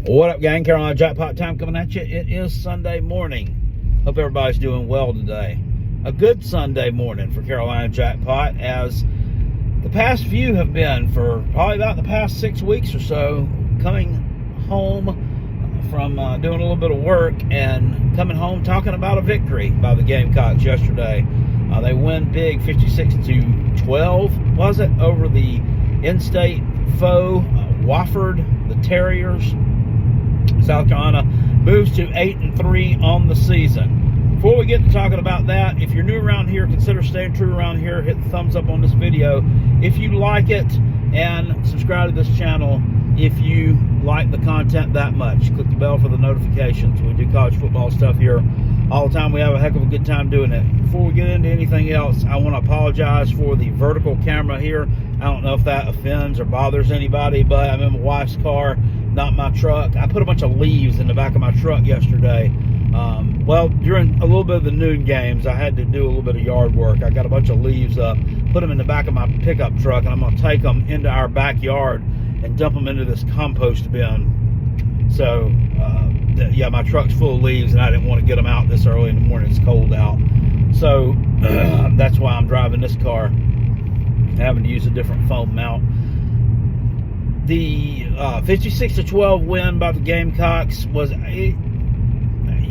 What up, gang? Carolina Jackpot time coming at you. It is Sunday morning. Hope everybody's doing well today. A good Sunday morning for Carolina Jackpot, as the past few have been for probably about the past 6 weeks or so, coming home from doing a little bit of work and coming home talking about a victory by the Gamecocks yesterday. They win big, 56-12, was it, over the in-state foe, Wofford, the Terriers. South Carolina moves to 8-3 on the season. Before we get to talking about that, if you're new around here, consider staying true around here. Hit the thumbs up on this video if you like it, and subscribe to this channel if you like the content that much. Click the bell for the notifications. We do college football stuff here all the time. We have a heck of a good time doing it. Before we get into anything else, I want to apologize for the vertical camera here. I don't know if that offends or bothers anybody, but I'm in my wife's car, not my truck. I put a bunch of leaves in the back of my truck yesterday. Well, during a little bit of the noon games, I had to do a little bit of yard work. I got a bunch of leaves up, put them in the back of my pickup truck, and I'm going to take them into our backyard and dump them into this compost bin. So, yeah, my truck's full of leaves, and I didn't want to get them out this early in the morning. It's cold out. So, that's why I'm driving this car, having to use a different foam mount. The 56-12 win by the Gamecocks was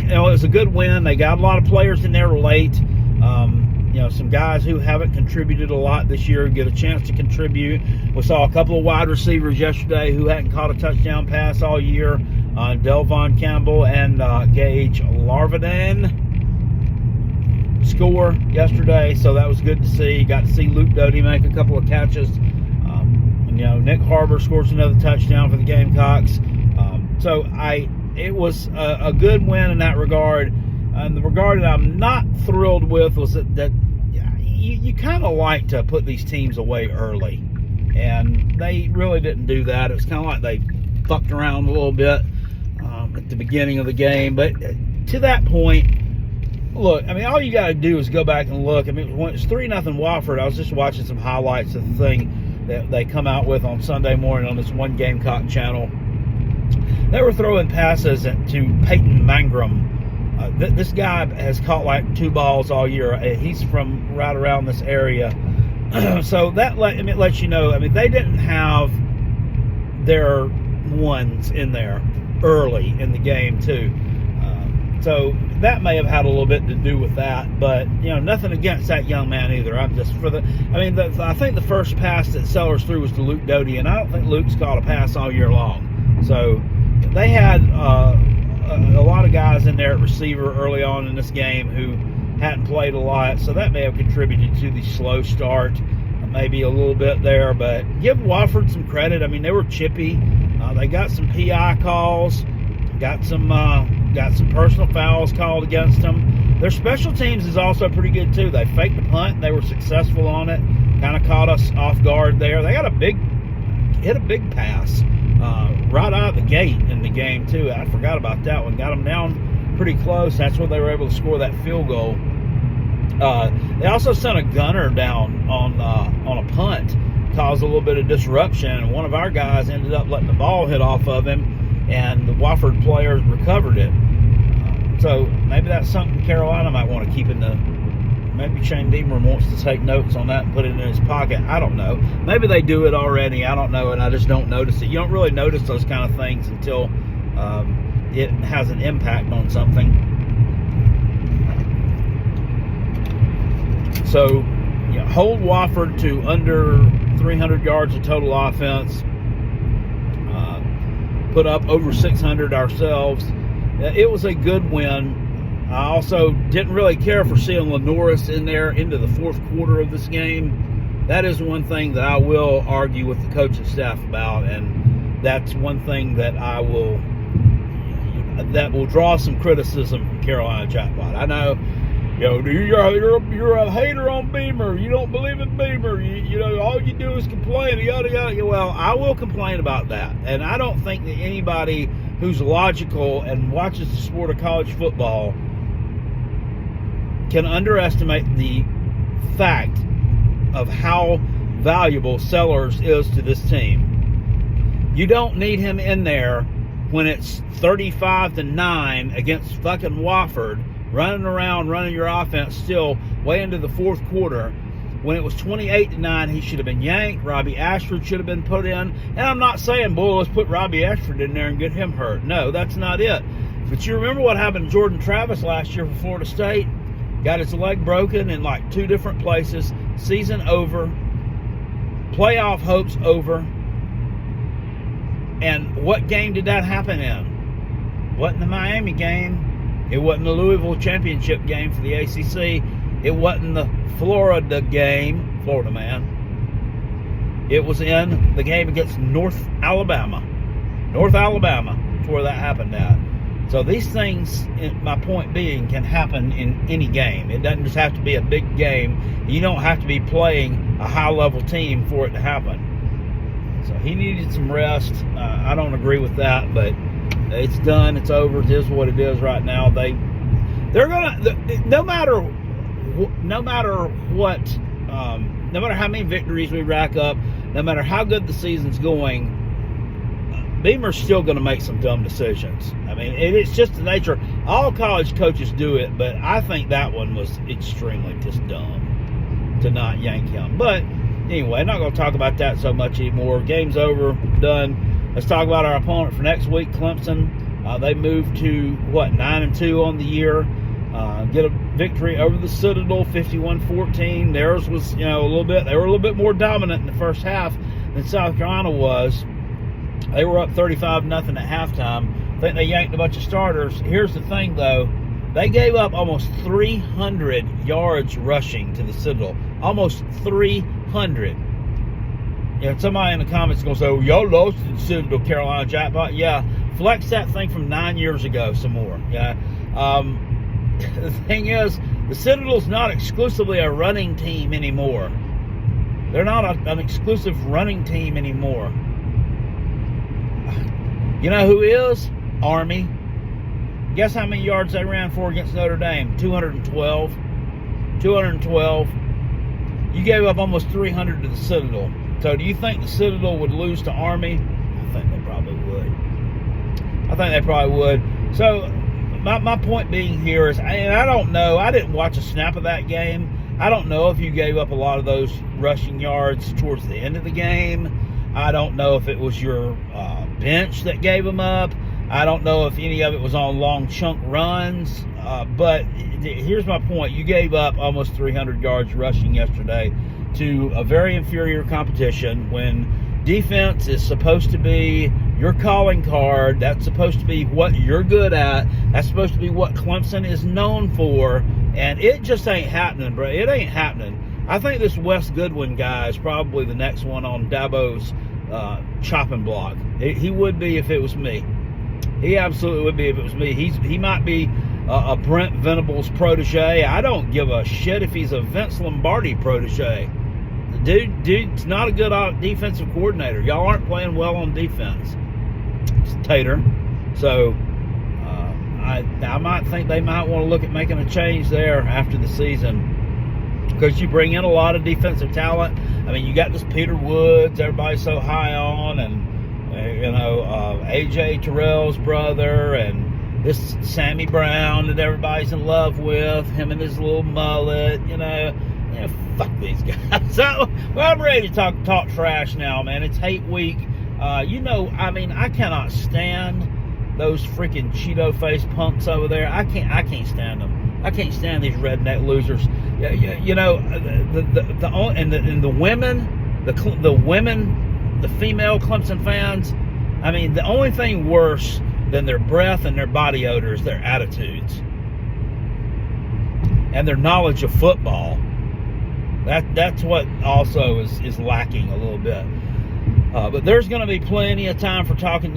it was a good win. They got a lot of players in there late. Some guys who haven't contributed a lot this year get a chance to contribute. We saw a couple of wide receivers yesterday who hadn't caught a touchdown pass all year. Delvon Campbell and Gage Larvadan score yesterday, so that was good to see. Got to see Luke Doty make a couple of catches. Nick Harbor scores another touchdown for the Gamecocks. It was a good win in that regard. And the regard that I'm not thrilled with was that you kind of like to put these teams away early. And they really didn't do that. It was kind of like they fucked around a little bit at the beginning of the game. But to that point, look, all you got to do is go back and look. When it's 3-0 Wofford, I was just watching some highlights of the thing that they come out with on Sunday morning on this one Gamecock channel. They were throwing passes to Peyton Mangrum. This guy has caught like 2 balls all year. He's from right around this area. So that lets you know, they didn't have their ones in there early in the game too. So that may have had a little bit to do with that, but nothing against that young man either. I'm just for I think the first pass that Sellers threw was to Luke Doty, and I don't think Luke's caught a pass all year long. So they had a lot of guys in there at receiver early on in this game who hadn't played a lot, so that may have contributed to the slow start, maybe a little bit there. But give Wofford some credit. They were chippy. They got some PI calls, got some personal fouls called against them. Their special teams is also pretty good too. They faked the punt. They were successful on it. Kind of caught us off guard there. They got hit a big pass right out of the gate in the game too. I forgot about that one. Got them down pretty close. That's where they were able to score that field goal. They also sent a gunner down on a punt, caused a little bit of disruption, and one of our guys ended up letting the ball hit off of him, and the Wofford players recovered it. So maybe that's something Carolina might want to keep in the. Maybe Shane Beamer wants to take notes on that and put it in his pocket. I don't know. Maybe they do it already. I don't know, and I just don't notice it. You don't really notice those kind of things until it has an impact on something. So, hold Wofford to under 300 yards of total offense. Put up over 600 ourselves. It was a good win. I also didn't really care for seeing Lenoris in there into the fourth quarter of this game. That is one thing that I will argue with the coaching staff about, and that's one thing that that will draw some criticism from Carolina Jackpot. I know, you're a hater on Beamer. You don't believe in Beamer. All you do is complain. Yada yada. Well, I will complain about that, and I don't think that anybody who's logical and watches the sport of college football can underestimate the fact of how valuable Sellers is to this team. You don't need him in there when it's 35-9 against fucking Wofford, running around, running your offense still way into the fourth quarter. When it was 28-9, he should have been yanked. Robbie Ashford should have been put in. And I'm not saying, boy, let's put Robbie Ashford in there and get him hurt. No, that's not it. But you remember what happened to Jordan Travis last year for Florida State? Got his leg broken in like 2 different places. Season over. Playoff hopes over. And what game did that happen in? Wasn't the Miami game. It wasn't the Louisville championship game for the ACC. It wasn't the Florida game, Florida man. It was in the game against North Alabama. North Alabama is where that happened at. So these things, my point being, can happen in any game. It doesn't just have to be a big game. You don't have to be playing a high-level team for it to happen. So he needed some rest. I don't agree with that, but it's done. It's over. It is what it is right now. They're gonna, no matter what, no matter how many victories we rack up, no matter how good the season's going, Beamer's still going to make some dumb decisions. I mean, it's just the nature. All college coaches do it, but I think that one was extremely just dumb to not yank him. But anyway, I'm not going to talk about that so much anymore. Game's over, done. Let's talk about our opponent for next week, Clemson. They moved to, 9-2 on the year. Get a victory over the Citadel, 51-14. Theirs was, they were a little bit more dominant in the first half than South Carolina was. They were up 35-0 at halftime. I think they yanked a bunch of starters. Here's the thing, though. They gave up almost 300 yards rushing to the Citadel. Almost 300. Somebody in the comments is going to say, well, y'all lost to the Citadel, Carolina jackpot. Yeah, flex that thing from 9 years ago some more. Yeah. The thing is, the Citadel's not exclusively a running team anymore. They're not an exclusive running team anymore. You know who is? Army. Guess how many yards they ran for against Notre Dame? 212. 212. You gave up almost 300 to the Citadel. So do you think the Citadel would lose to Army? I think they probably would. So my point being here is, and I don't know, I didn't watch a snap of that game. I don't know if you gave up a lot of those rushing yards towards the end of the game. I don't know if it was your bench that gave them up. I don't know if any of it was on long chunk runs. But here's my point. You gave up almost 300 yards rushing yesterday to a very inferior competition when defense is supposed to be your calling card. That's supposed to be what you're good at. That's supposed to be what Clemson is known for. And it just ain't happening, bro. It ain't happening. I think this Wes Goodwin guy is probably the next one on Dabo's chopping block. He would be if it was me. He absolutely would be if it was me. He might be a Brent Venables protege. I don't give a shit if he's a Vince Lombardi protege. Dude's not a good defensive coordinator. Y'all aren't playing well on defense. It's Tater. So I might think they might want to look at making a change there after the season, because you bring in a lot of defensive talent. I mean, you got this Peter Woods everybody's so high on, and AJ Terrell's brother, and this Sammy Brown that everybody's in love with, him and his little mullet, fuck these guys. So, well, I'm ready to talk trash now, man. It's hate week. I cannot stand those freaking Cheeto-faced punks over there. I can't stand them. I can't stand these redneck losers. The women, the female Clemson fans. I mean, the only thing worse than their breath and their body odor is their attitudes and their knowledge of football. That's what also is lacking a little bit. But there's going to be plenty of time for talking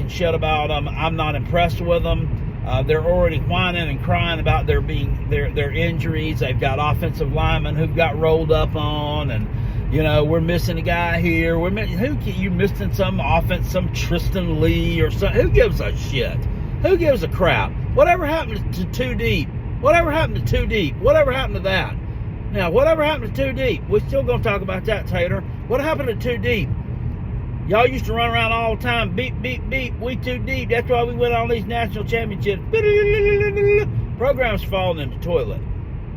shit about them. I'm not impressed with them. They're already whining and crying about their injuries. They've got offensive linemen who've got rolled up on, and we're missing a guy here. You missing some offense, some Tristan Lee or something? Who gives a shit? Who gives a crap? Whatever happened to Too Deep? Whatever happened to Too Deep? Whatever happened to that? Now, whatever happened to Too Deep? We're still going to talk about that, Tater. What happened to Too Deep? Y'all used to run around all the time. Beep, beep, beep. We too deep. That's why we went on these national championships. Program's falling in the toilet.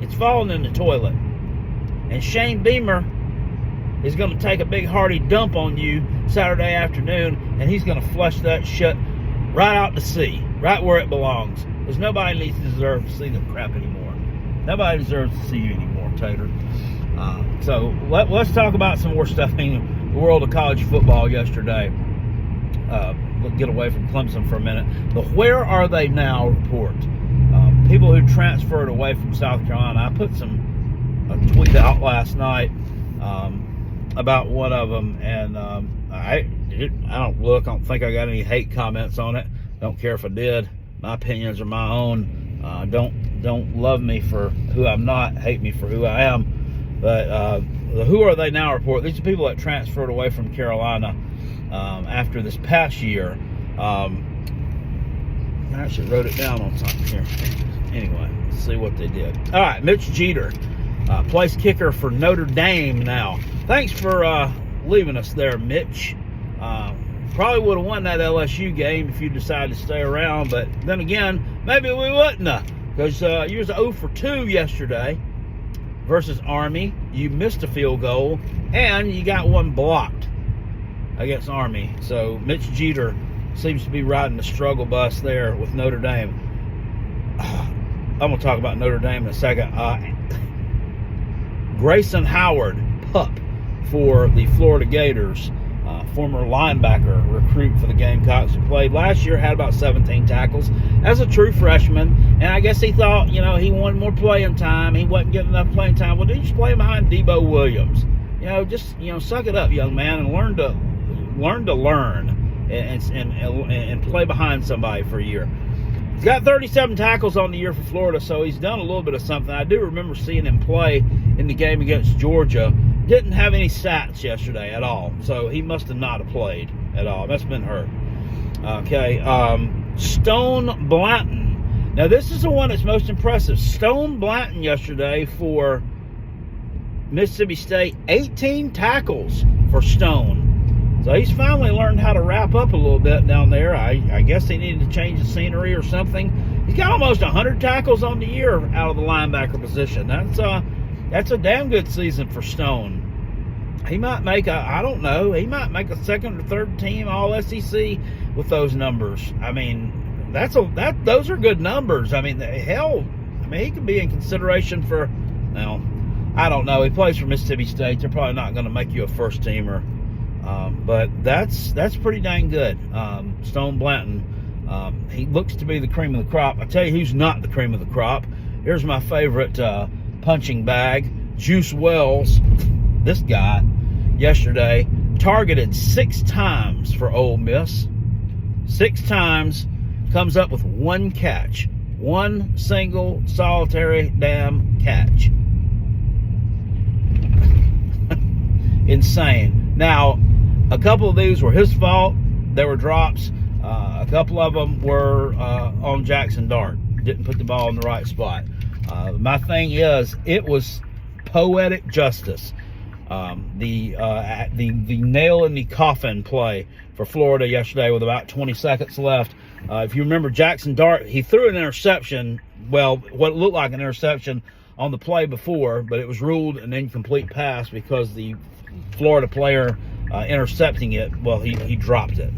It's falling in the toilet. And Shane Beamer is going to take a big hearty dump on you Saturday afternoon, and he's going to flush that shit right out to sea, right where it belongs. Because nobody deserves to see the crap anymore. Nobody deserves to see you anymore, Tater. So let's talk about some more stuff in the world of college football yesterday. We'll get away from Clemson for a minute. The Where Are They Now report. People who transferred away from South Carolina. I put a tweet out last night about one of them, and I don't think I got any hate comments on it. Don't care if I did. My opinions are my own. Don't love me for who I'm not, hate me for who I am. But the Who Are They Now report, these are people that transferred away from Carolina after this past year. I actually wrote it down on something here. Anyway, let's see what they did. All right, Mitch Jeter, place kicker for Notre Dame now. Thanks for leaving us there, Mitch. Probably would have won that LSU game if you decided to stay around, but then again, maybe we wouldn't have, because you was 0 for 2 yesterday versus Army. You missed a field goal, and you got one blocked against Army. So Mitch Jeter seems to be riding the struggle bus there with Notre Dame. I'm going to talk about Notre Dame in a second. Grayson Howard, pup for the Florida Gators, former linebacker recruit for the Gamecocks, who played last year, had about 17 tackles as a true freshman. And I guess he thought, he wanted more playing time. He wasn't getting enough playing time. Well, just play behind Debo Williams. Just suck it up, young man, and learn to learn and play behind somebody for a year. He's got 37 tackles on the year for Florida, so he's done a little bit of something. I do remember seeing him play in the game against Georgia. Didn't have any stats yesterday at all, so he must have not have played at all. Must have been hurt. Okay, Stone Blanton. Now, this is the one that's most impressive. Stone Blanton yesterday for Mississippi State, 18 tackles for Stone. So he's finally learned how to wrap up a little bit down there. I guess he needed to change the scenery or something. He's got almost 100 tackles on the year out of the linebacker position. That's a damn good season for Stone. He might make I don't know, he might make a second or third team all SEC with those numbers. I mean, those are good numbers. I mean, he could be in consideration for, I don't know. He plays for Mississippi State. They're probably not going to make you a first teamer. But that's pretty dang good. Stone Blanton, he looks to be the cream of the crop. I tell you who's not the cream of the crop. Here's my favorite punching bag, Juice Wells. This guy yesterday targeted 6 times for Ole Miss. 6 times, comes up with 1 catch. 1 single solitary damn catch. Insane. Now, a couple of these were his fault. They were drops. A couple of them were on Jackson Dart. Didn't put the ball in the right spot. My thing is, it was poetic justice. The nail in the coffin play for Florida yesterday with about 20 seconds left. If you remember, Jackson Dart, he threw an interception. Well, what looked like an interception on the play before, but it was ruled an incomplete pass because the Florida player intercepting it, well, he dropped it.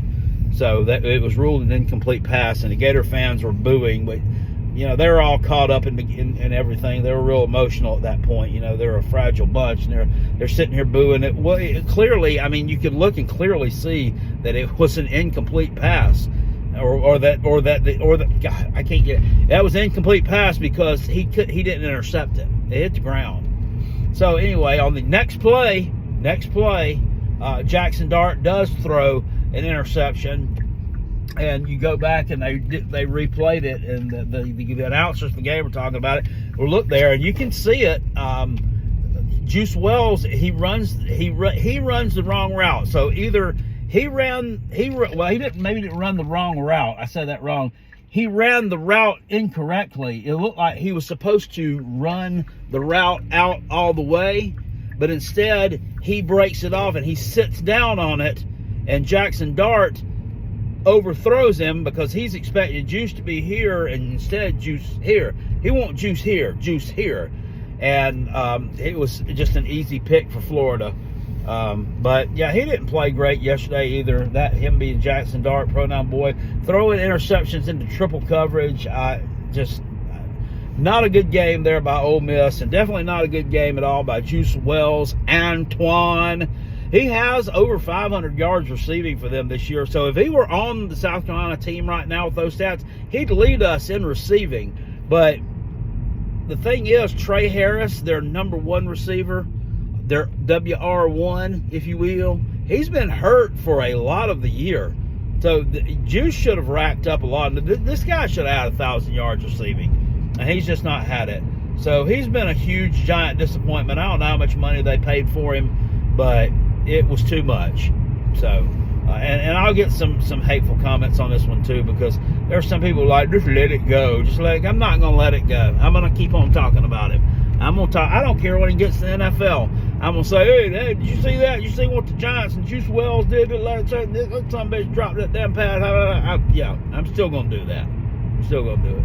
So that it was ruled an incomplete pass, and the Gator fans were booing, but they were all caught up in everything. They were real emotional at that point. They're a fragile bunch, and they're sitting here booing it. Well, clearly, I mean, you could look and clearly see that it was an incomplete pass, or that God, I can't get it. That was an incomplete pass because he didn't intercept it. It hit the ground. So anyway, on the next play, Jackson Dart does throw an interception. And you go back and they replayed it, and the announcers for the game were talking about it. Well, look there, and you can see it. Juice Wells, he runs the wrong route. So either he didn't run the wrong route. I said that wrong. He ran the route incorrectly. It looked like he was supposed to run the route out all the way, but instead he breaks it off and he sits down on it. and Jackson Dart overthrows him because he's expecting Juice to be here, and instead Juice here. He wants Juice here, Juice here. And it was just an easy pick for Florida. But yeah, he didn't play great yesterday either. That him being Jackson Dart, pronoun boy, throwing interceptions into triple coverage. Just not a good game there by Ole Miss, and definitely not a good game at all by Juice Wells Antoine. He has over 500 yards receiving for them this year. So if he were on the South Carolina team right now with those stats, he'd lead us in receiving. But the thing is, Trey Harris, their number one receiver, their WR1, if you will, he's been hurt for a lot of the year. So Juice should have racked up a lot. This guy should have had 1,000 yards receiving, and he's just not had it. So he's been a huge, giant disappointment. I don't know how much money they paid for him, but it was too much. So, and I'll get some hateful comments on this one too, because there's some people like, just let it go. Just let it go. I'm not going to let it go. I'm going to keep on talking about him. I'm going to talk. I don't care when he gets to the NFL. I'm going to say, hey, did you see that? You see what the Giants and Juice Wells did? Some bitch dropped that damn pad. Yeah, I'm still going to do that. I'm still going to do it.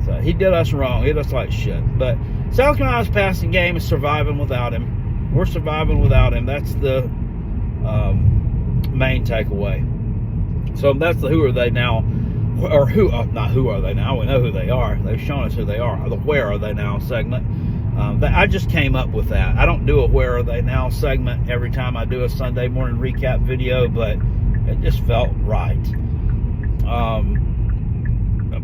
So he did us wrong. He did us like shit. But South Carolina's passing game is surviving without him. We're surviving without him. That's the main takeaway. So that's the who are they now, or who, not who are they now. We know who they are. They've shown us who they are. The where are they now segment. I just came up with that. I don't do a where are they now segment every time I do a Sunday morning recap video, but it just felt right.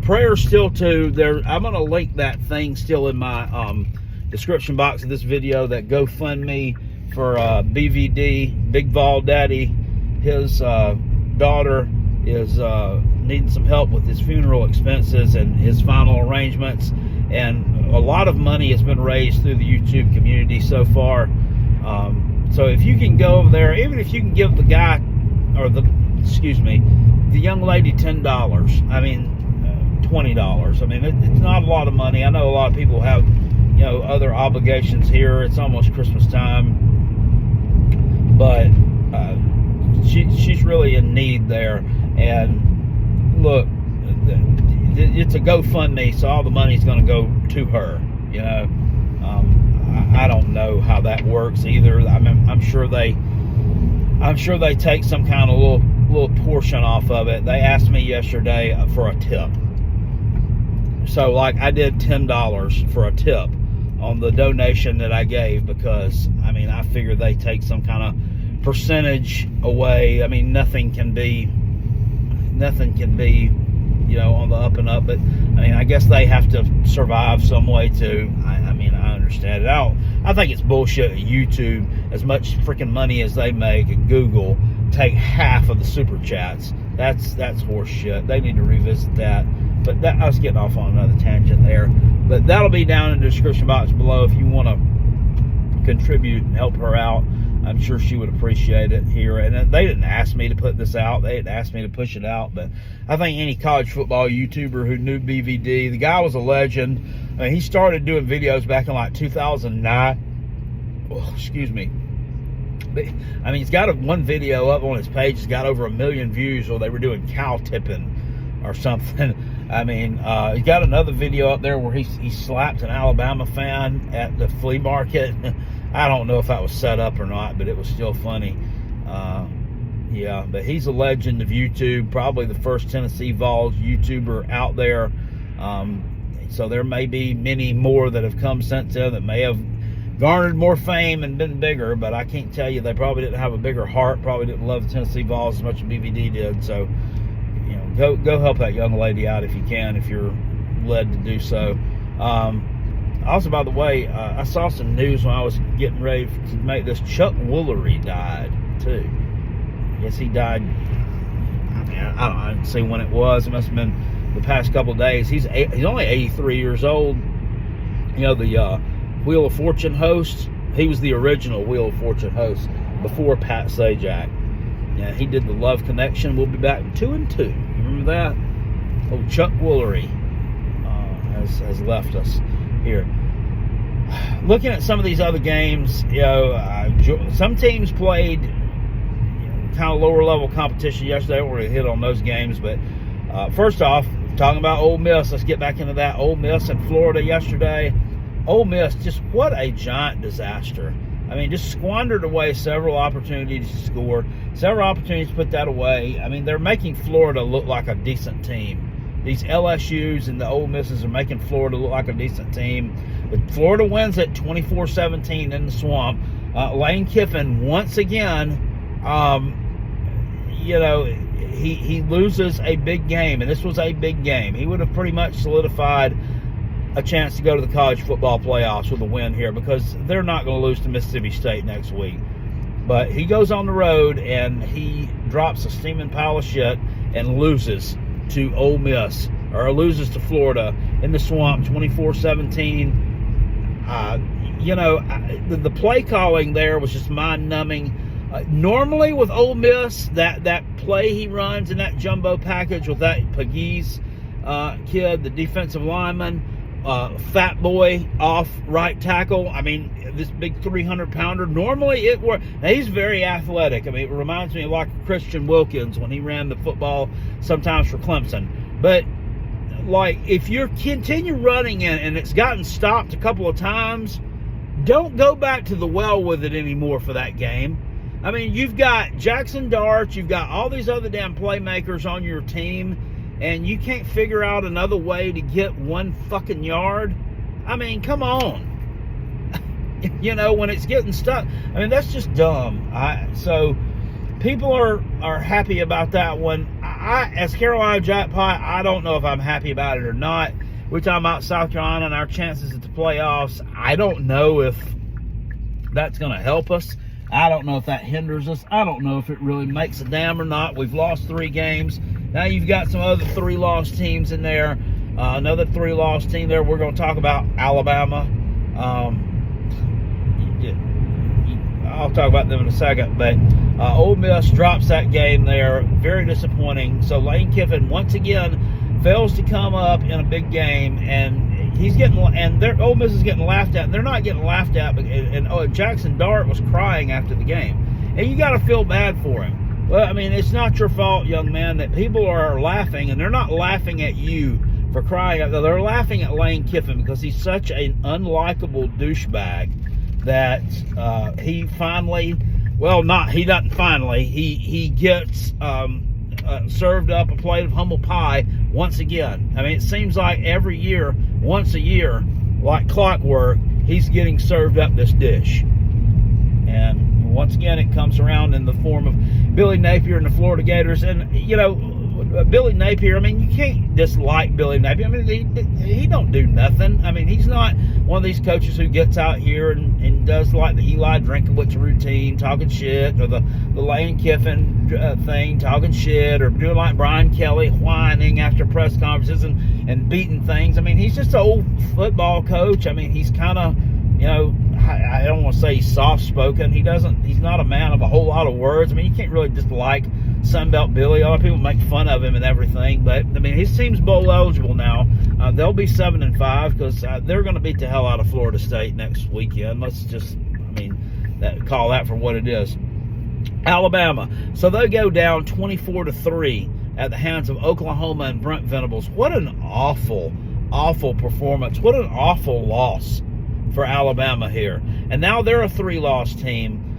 Prayers still to there. I'm going to link that thing still in my description box of this video, that GoFundMe for BVD, Big Vol Daddy. His daughter is needing some help with his funeral expenses and his final arrangements, and a lot of money has been raised through the YouTube community so far. So if you can go over there, even if you can give the guy, or the young lady $10, I mean $20. I mean, it's not a lot of money. I know a lot of people have, other obligations here. It's almost Christmas time, but she's really in need there. And look, it's a GoFundMe, so all the money's going to go to her. I don't know how that works either. I'm sure they take some kind of little portion off of it. They asked me yesterday for a tip. So, like, I did $10 for a tip on the donation that I gave, because, I figure they take some kind of percentage away. Nothing can be, on the up and up. But, I guess they have to survive some way, too. I understand it. I think it's bullshit at YouTube. As much freaking money as they make at Google, take half of the super chats. That's horse shit. They need to revisit that. But I was getting off on another tangent there. But that'll be down in the description box below if you want to contribute and help her out. I'm sure she would appreciate it here. And they didn't ask me to put this out. They didn't ask me to push it out. But I think any college football YouTuber who knew BVD, the guy was a legend. He started doing videos back in like 2009. Oh, excuse me. But, he's got one video up on his page. It's got over 1 million views, or they were doing cow tipping or something. He's got another video up there where he slapped an Alabama fan at the flea market. I don't know if that was set up or not, but it was still funny. Yeah, but he's a legend of YouTube, probably the first Tennessee Vols YouTuber out there. So there may be many more that have come since then that may have garnered more fame and been bigger, but I can't tell you, they probably didn't have a bigger heart, probably didn't love the Tennessee Vols as much as BVD did. So, go help that young lady out if you can, if you're led to do so. Also, by the way, I saw some news when I was getting ready to make this. Chuck Woolery died too. I guess he died. I didn't see when it was. It must have been the past couple of days. He's only 83 years old. The Wheel of Fortune host. He was the original Wheel of Fortune host before Pat Sajak. Yeah, he did the Love Connection. We'll be back 2 and 2. Remember that? Old Chuck Woolery has left us here. Looking at some of these other games, some teams played kind of lower level competition yesterday. We're going to hit on those games, but first off, talking about Ole Miss, let's get back into that. Ole Miss in Florida yesterday. Ole Miss, just what a giant disaster. I mean, just squandered away several opportunities to score, several opportunities to put that away. I mean, they're making Florida look like a decent team. These LSUs and the Ole Misses are making Florida look like a decent team. But Florida wins at 24-17 in the Swamp. Lane Kiffin, once again, he loses a big game, and this was a big game. He would have pretty much solidified a chance to go to the college football playoffs with a win here, because they're not going to lose to Mississippi State next week. But he goes on the road and he drops a steaming pile of shit and loses to Ole Miss, or loses to Florida in the Swamp 24-17. The play calling there was just mind-numbing. Normally with Ole Miss, that play he runs in that jumbo package with that Pegues kid, the defensive lineman, fat boy off right tackle. I mean, this big 300-pounder. Normally it works. Now, he's very athletic. I mean, it reminds me of like Christian Wilkins when he ran the football sometimes for Clemson. But like, if you continue running it and it's gotten stopped a couple of times, don't go back to the well with it anymore for that game. I mean, you've got Jackson Dart, you've got all these other damn playmakers on your team, and you can't figure out another way to get one fucking yard. I mean, come on. When it's getting stuck, I mean, that's just dumb. So people are happy about that one. As Carolina Jackpot, I don't know if I'm happy about it or not. We're talking about South Carolina and our chances at the playoffs. I don't know if that's going to help us. I don't know if that hinders us. I don't know if it really makes a damn or not. We've lost 3 games. Now you've got some other 3-loss teams in there. Another 3-loss team there. We're going to talk about Alabama. I'll talk about them in a second. But Ole Miss drops that game there. Very disappointing. So Lane Kiffin, once again, fails to come up in a big game. And Ole Miss is getting laughed at. And they're not getting laughed at. And Jackson Dart was crying after the game. And you got to feel bad for him. Well, I mean, it's not your fault, young man, that people are laughing, and they're not laughing at you for crying. They're laughing at Lane Kiffin because he's such an unlikable douchebag that he gets served up a plate of humble pie once again. I mean, it seems like every year, once a year, like clockwork, he's getting served up this dish. And once again, it comes around in the form of Billy Napier and the Florida Gators. And, Billy Napier, I mean, you can't dislike Billy Napier. I mean, he don't do nothing. I mean, he's not one of these coaches who gets out here and does like the Eli Drinkowitz routine, talking shit, or the Lane Kiffin thing, talking shit, or doing like Brian Kelly, whining after press conferences and beating things. I mean, he's just an old football coach. I mean, he's kind of, I don't want to say he's soft-spoken. He's not a man of a whole lot of words. I mean, you can't really dislike Sunbelt Billy. A lot of people make fun of him and everything, but I mean, his team's bowl eligible now. They'll be 7-5 because they're going to beat the hell out of Florida State next weekend. Let's just, call that for what it is. Alabama. So they go down 24-3 at the hands of Oklahoma and Brent Venables. What an awful, awful performance. What an awful loss for Alabama here. And now they're a 3-loss team.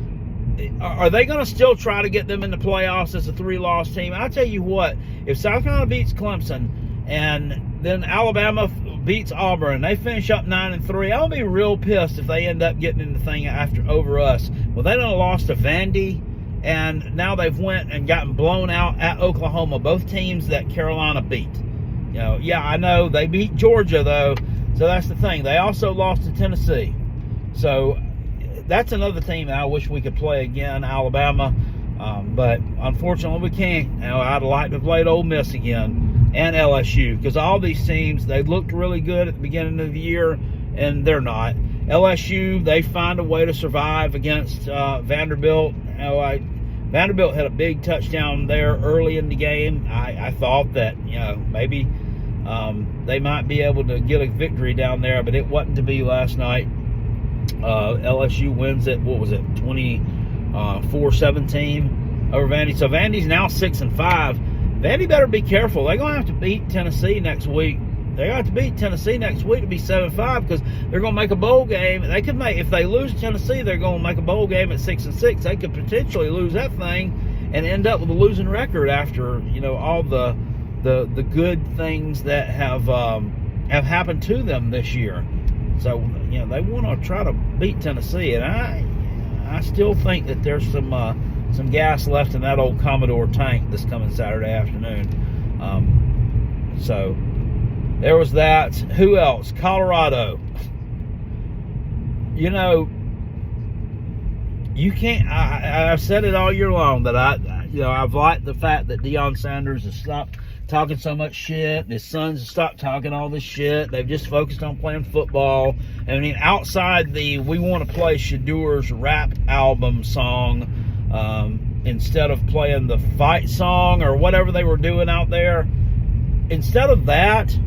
Are they going to still try to get them in the playoffs as a 3-loss team? I'll tell you what, if South Carolina beats Clemson and then Alabama beats Auburn and they finish up 9-3, I'll be real pissed if they end up getting in the thing over us. Well, they done lost to Vandy, and now they've went and gotten blown out at Oklahoma, both teams that Carolina beat. I know they beat Georgia, though, so that's the thing. They also lost to Tennessee. So that's another team that I wish we could play again, Alabama. But unfortunately, we can't. I'd like to play Ole Miss again and LSU, because all these teams, they looked really good at the beginning of the year, and they're not. LSU, they find a way to survive against Vanderbilt. Vanderbilt had a big touchdown there early in the game. I thought that maybe they might be able to get a victory down there, but it wasn't to be last night. LSU wins it, 24-17 over Vandy. So Vandy's now 6-5. Vandy better be careful. They're going to have to beat Tennessee next week. They have to beat Tennessee next week to be 7-5 because they're going to make a bowl game. They could make, if they lose Tennessee, they're going to make a bowl game at 6-6. They could potentially lose that thing and end up with a losing record after, you know, all the good things that have happened to them this year. So, you know, they want to try to beat Tennessee, and I still think that there's some gas left in that old Commodore tank this coming Saturday afternoon. So there was that. Who else? Colorado. You know, you can't. I've said it all year long that I've liked the fact that Deion Sanders has stopped talking so much shit, and his sons have stopped talking all this shit. They've just focused on playing football. I mean, outside the "We Want to Play Shadur's" rap album song, instead of playing the fight song or whatever they were doing out there, instead of that,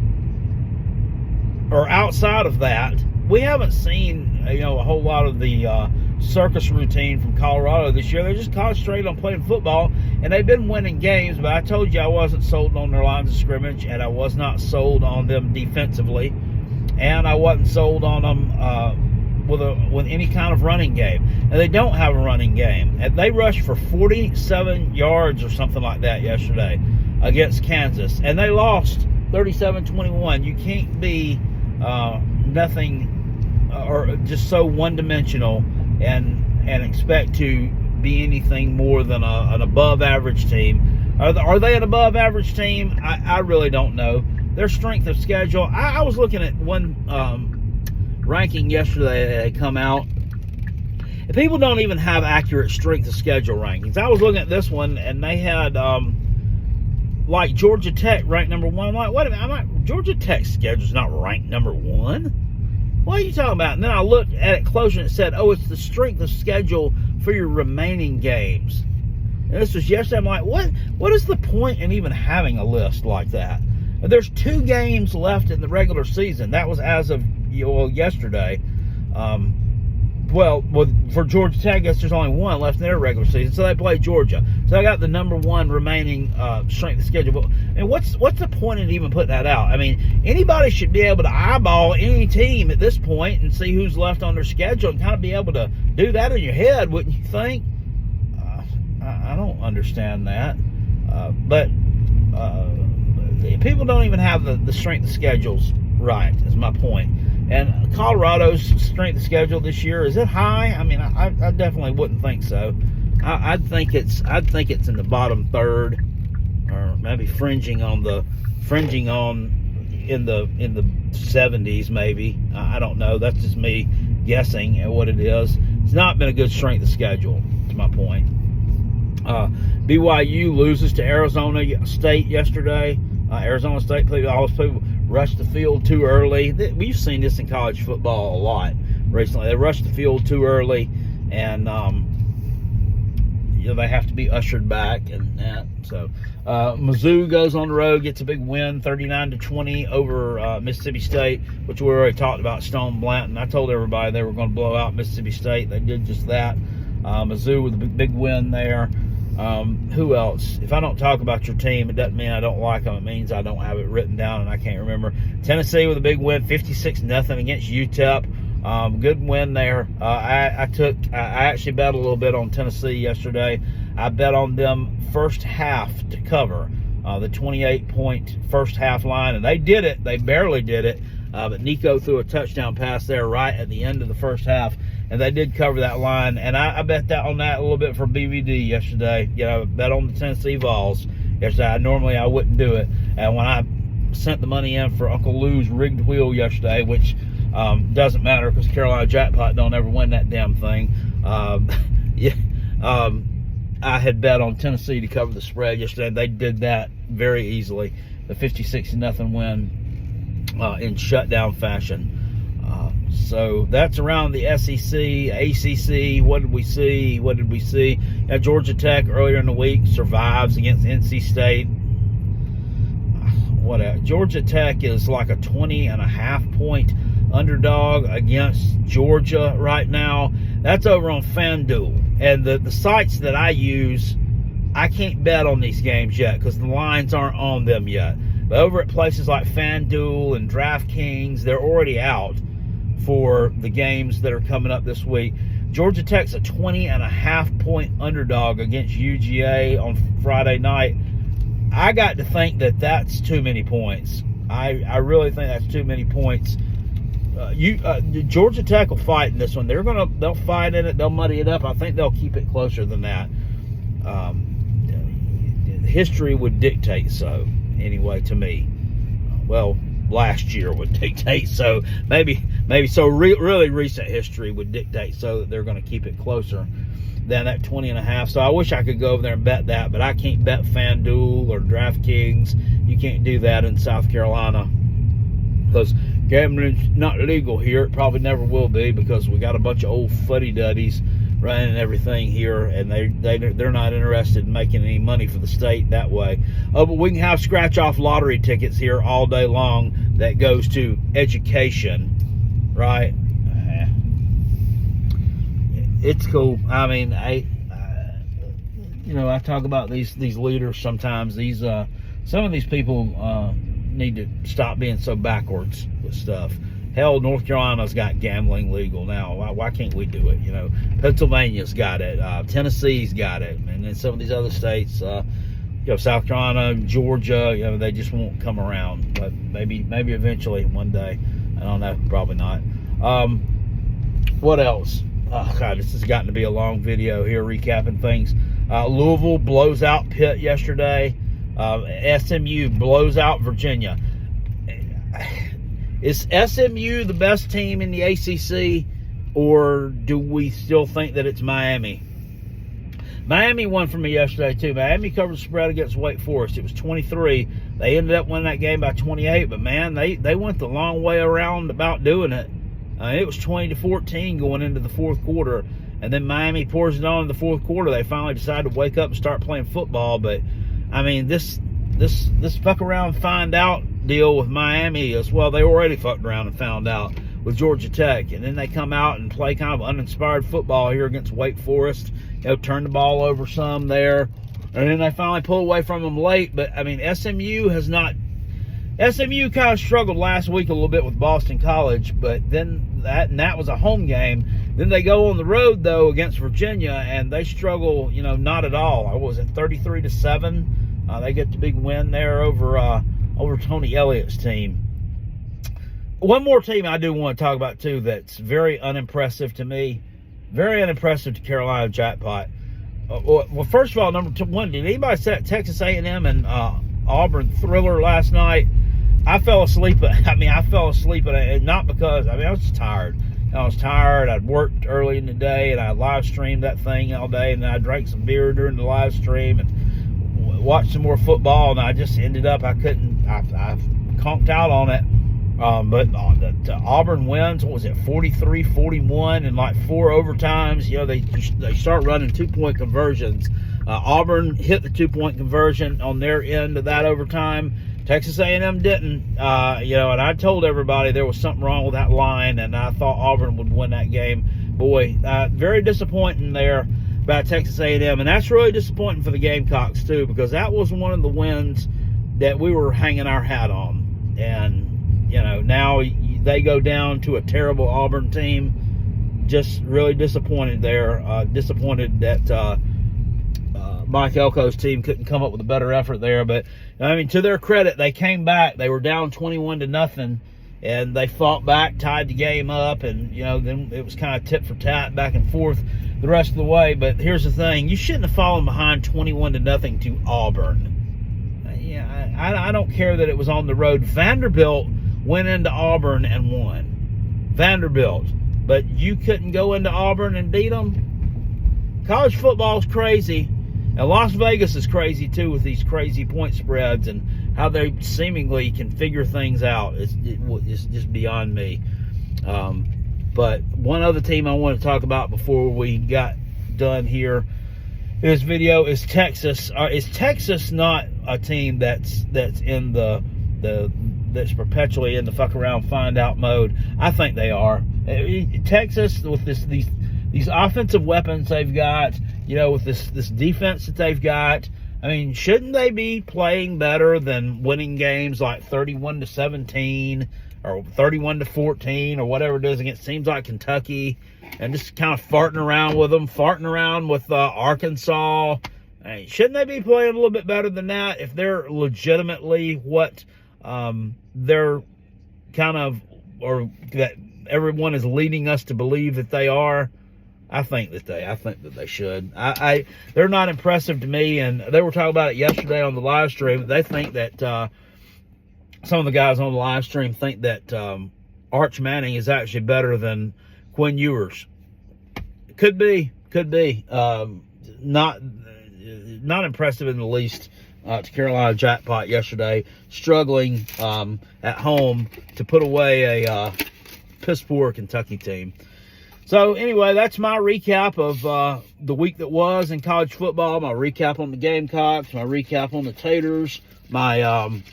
or outside of that, we haven't seen, you know, a whole lot of the circus routine from Colorado this year. They're just concentrated on playing football, and they've been winning games, but I told you I wasn't sold on their lines of scrimmage, and I was not sold on them defensively, and I wasn't sold on them with any kind of running game. And they don't have a running game. And they rushed for 47 yards or something like that yesterday against Kansas, and they lost 37-21. You can't be nothing or just so one-dimensional and expect to be anything more than an above-average team. Are they an above-average team? I really don't know. Their strength of schedule, I was looking at one ranking yesterday that had come out. And people don't even have accurate strength of schedule rankings. I was looking at this one, and they had like Georgia Tech ranked number 1. I'm like, wait a minute, Georgia Tech's schedule's not ranked number 1. What are you talking about? And then I looked at it closer, and it said, oh, it's the strength of schedule for your remaining games. And this was yesterday. I'm like, what is the point in even having a list like that? There's 2 games left in the regular season. That was as of yesterday. For Georgia Tech, I guess there's only 1 left in their regular season, so they play Georgia. So I got the number 1 remaining strength of schedule. And what's the point in even putting that out? I mean, anybody should be able to eyeball any team at this point and see who's left on their schedule and kind of be able to do that in your head, wouldn't you think? I don't understand that. But people don't even have the strength of schedules right, is my point. And Colorado's strength of schedule this year, is it high? I mean, I definitely wouldn't think so. I'd think it's in the bottom third, or maybe fringing on in the 70s maybe. I don't know. That's just me guessing at what it is. It's not been a good strength of schedule. That's my point. BYU loses to Arizona State yesterday. Arizona State played all those people rushed the field too early. We've seen this in college football a lot recently. They rushed the field too early, and they have to be ushered back and that. So Mizzou goes on the road, gets a big win, 39-20 over Mississippi State, which we already talked about. Stone Blanton. I told everybody they were going to blow out Mississippi State. They did just that. Mizzou with a big win there. Who else? If I don't talk about your team, it doesn't mean I don't like them. It means I don't have it written down and I can't remember. Tennessee with a big win, 56-0 against UTEP. Good win there. I actually bet a little bit on Tennessee yesterday. I bet on them first half to cover the 28-point first half line, and they did it. They barely did it, but Nico threw a touchdown pass there right at the end of the first half. And they did cover that line, and I bet that on that a little bit for BVD yesterday. Bet on the Tennessee Vols yesterday. Normally I wouldn't do it, and when I sent the money in for Uncle Lou's rigged wheel yesterday, which doesn't matter because Carolina Jackpot don't ever win that damn thing. I had bet on Tennessee to cover the spread yesterday. They did that very easily. The 56-0 win in shutdown fashion. So that's around the SEC, ACC. What did we see? Georgia Tech earlier in the week survives against NC State. Georgia Tech is like a 20.5-point underdog against Georgia right now. That's over on FanDuel. And the sites that I use I can't bet on these games yet because the lines aren't on them yet. But over at places like FanDuel and DraftKings, they're already out for the games that are coming up this week. Georgia Tech's a 20.5-point underdog against UGA on Friday night. I got to think that that's too many points. I really think that's too many points. Georgia Tech will fight in this one. They'll fight in it. They'll muddy it up. I think they'll keep it closer than that. History would dictate so. Anyway, to me, well, last year would dictate so. Maybe so. Really recent history would dictate so that they're going to keep it closer than that 20.5. So I wish I could go over there and bet that, but I can't bet FanDuel or DraftKings. You can't do that in South Carolina because gambling's not legal here. It probably never will be because we got a bunch of old fuddy-duddies running everything here, and they're not interested in making any money for the state that way. Oh, but we can have scratch-off lottery tickets here all day long that goes to education, right? It's cool. I mean, I talk about these leaders sometimes. Some of these people need to stop being so backwards with stuff. Hell, North Carolina's got gambling legal now. Why can't we do it? Pennsylvania's got it. Tennessee's got it. And then some of these other states, South Carolina, Georgia, they just won't come around. But maybe eventually one day. I don't know. Probably not. What else? Oh, God, this has gotten to be a long video here recapping things. Louisville blows out Pitt yesterday. SMU blows out Virginia. Is SMU the best team in the ACC, or do we still think that it's Miami? Miami won for me yesterday, too. Miami covered the spread against Wake Forest. It was 23. They ended up winning that game by 28, but, man, they went the long way around about doing it. It was 20-14 going into the fourth quarter, and then Miami pours it on in the fourth quarter. They finally decided to wake up and start playing football, but, I mean, this fuck around find out deal with Miami as well. They already fucked around and found out with Georgia Tech, and then they come out and play kind of uninspired football here against Wake Forest. Turn the ball over some there, and then they finally pull away from them late. But I mean, SMU kind of struggled last week a little bit with Boston College, but then that was a home game. Then they go on the road though against Virginia, and they struggle. Not at all. I was at 33-7. They get the big win there over Tony Elliott's team. One more team I do want to talk about, too, that's very unimpressive to me. Very unimpressive to Carolina Jackpot. Well, first of all, number one, did anybody set Texas A&M and Auburn thriller last night? I fell asleep at it, not because, I was tired. I was tired. I'd worked early in the day, and I live streamed that thing all day, and I drank some beer during the live stream, and watched some more football, and I just ended up, I conked out on it. But the Auburn wins, what was it, 43-41 in like 4 overtimes. They start running 2-point conversions. Auburn hit the 2-point conversion on their end of that overtime. Texas A&M didn't, and I told everybody there was something wrong with that line, and I thought Auburn would win that game. Boy, very disappointing there by Texas A&M, and that's really disappointing for the Gamecocks too, because that was one of the wins that we were hanging our hat on, and now they go down to a terrible Auburn team. Just really disappointed there. Disappointed that Mike Elko's team couldn't come up with a better effort there, but I mean, to their credit, they came back. They were down 21-0, and they fought back, tied the game up, and then it was kind of tit for tat, back and forth the rest of the way. But here's the thing: you shouldn't have fallen behind 21-0 to Auburn. I don't care that it was on the road. Vanderbilt went into Auburn and won. Vanderbilt, but you couldn't go into Auburn and beat them. College football is crazy, and Las Vegas is crazy too with these crazy point spreads and how they seemingly can figure things out. It's just beyond me. But one other team I want to talk about before we got done here in this video is Texas. Is Texas not a team that's in that's perpetually in the fuck around find out mode? I think they are. Texas, with these offensive weapons they've got, with this defense that they've got, I mean, shouldn't they be playing better than winning games like 31-17 or 31-14 or whatever it is against teams like Kentucky, and just kind of farting around with them, farting around with Arkansas? I mean, shouldn't they be playing a little bit better than that if they're legitimately what they're kind of, or that everyone is leading us to believe that they are? I think that they should. They're not impressive to me, and they were talking about it yesterday on the live stream. They think that some of the guys on the live stream think that Arch Manning is actually better than Quinn Ewers. Could be. Not impressive in the least to Carolina Jackpot yesterday, struggling at home to put away a piss poor Kentucky team. So anyway, that's my recap of the week that was in college football, my recap on the Gamecocks, my recap on the Taters, my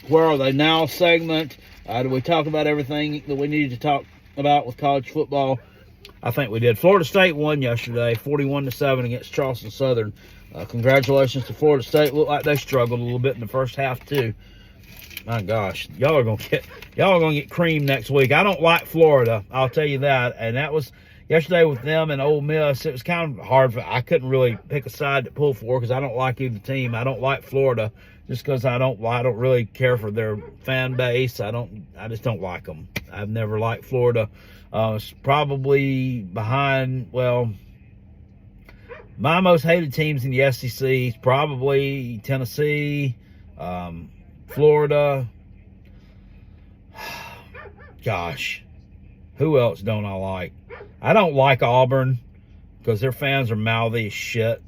Where Are They Now segment. Did we talk about everything that we needed to talk about with college football? I think we did. Florida State won yesterday, 41-7 against Charleston Southern. Congratulations to Florida State. Looked like they struggled a little bit in the first half too. My gosh, y'all are gonna get creamed next week. I don't like Florida, I'll tell you that. And that was yesterday with them and Ole Miss. It was kind of hard. I couldn't really pick a side to pull for because I don't like either team. I don't like Florida just because I don't really care for their fan base. I just don't like them. I've never liked Florida. It's probably behind, well, my most hated teams in the SEC is probably Tennessee, Florida. Gosh, who else don't I like? I don't like Auburn because their fans are mouthy as shit.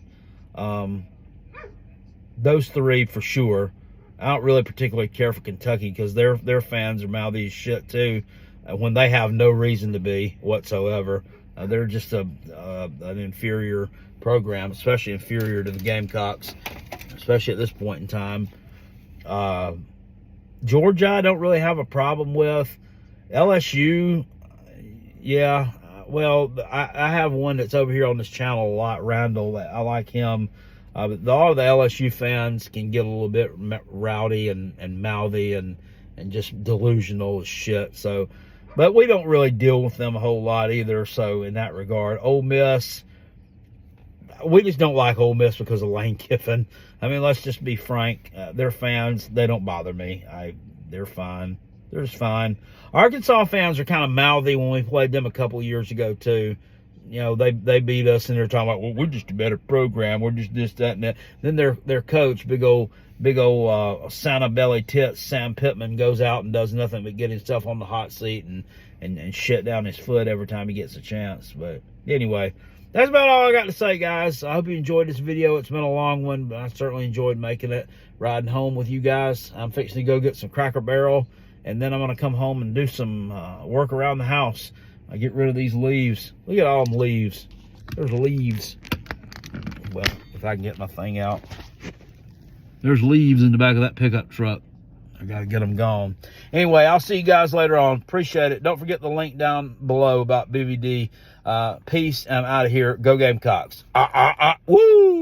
Those three for sure. I don't really particularly care for Kentucky because their fans are mouthy as shit too, when they have no reason to be whatsoever. They're just an inferior program, especially inferior to the Gamecocks, especially at this point in time. Georgia, I don't really have a problem with. LSU, yeah. Well, I have one that's over here on this channel a lot, Randall. I like him. But all of the LSU fans can get a little bit rowdy and mouthy and just delusional as shit. So, but we don't really deal with them a whole lot either. So in that regard, Ole Miss, we just don't like Ole Miss because of Lane Kiffin. I mean, let's just be frank. Their fans, they don't bother me. They're fine. They're just fine. Arkansas fans are kind of mouthy when we played them a couple of years ago too. You know, they beat us and they're talking about, well, we're just a better program. We're just this, that, and that. Then their coach, big old Santa belly tits, Sam Pittman, goes out and does nothing but get himself on the hot seat and shit down his foot every time he gets a chance. But anyway, that's about all I got to say, guys. I hope you enjoyed this video. It's been a long one, but I certainly enjoyed making it, riding home with you guys. I'm fixing to go get some Cracker Barrel, and then I'm going to come home and do some work around the house. I get rid of these leaves. Look at all them leaves. There's leaves. Well, if I can get my thing out. There's leaves in the back of that pickup truck. I got to get them gone. Anyway, I'll see you guys later on. Appreciate it. Don't forget the link down below about BVD. Peace. I'm out of here. Go Gamecocks. Woo!